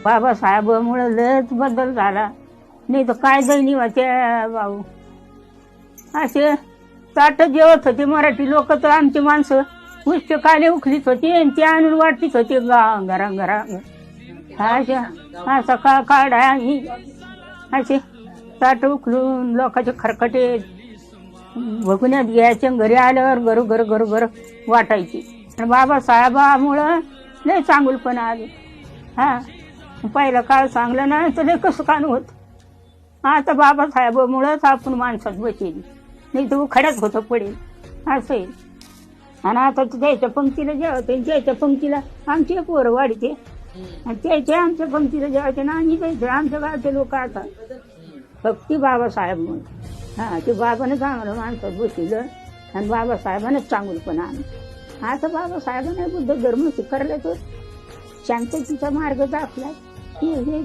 बाबासाहेबामुळे लयच बदल झाला. नाही तर काय दैनी होते भाऊ. असे ताट जेवत होते मराठी लोक, तर आमची माणसं उच्च काले उखलीत होती आणि ते आणून वाटतीच होते घरा. असा काढा असे ताट उखलून लोकांचे खरकटे भगुन्यात घ्यायचे, घरी आल्यावर घर वाटायची. आणि बाबासाहेबामुळं लय चांगुलपणा आले. पहिला काळ चांगला नाही तर लय कसं कान होत. आता बाबासाहेबामुळंच आपण माणसात बसेल, नाही तर खड्यात होतं पडेल असं आहे. आणि आता त्याच्या पंक्तीला जेवायचं, त्याच्या पंक्तीला आमची पोरं वाढते आणि त्याच्या आमच्या पंक्तीला जेवायचे ना आम्ही जायचं. आमच्या गावचे लोक आता फक्त बाबासाहेबमुळे ते बाबानंच आम्हाला माणसात बसलं आणि बाबासाहेबानंच चांगलपणा आणलं. आता बाबासाहेबांना बुद्ध धर्म स्वीकारला, तर शांततेचा मार्ग दाखला. हे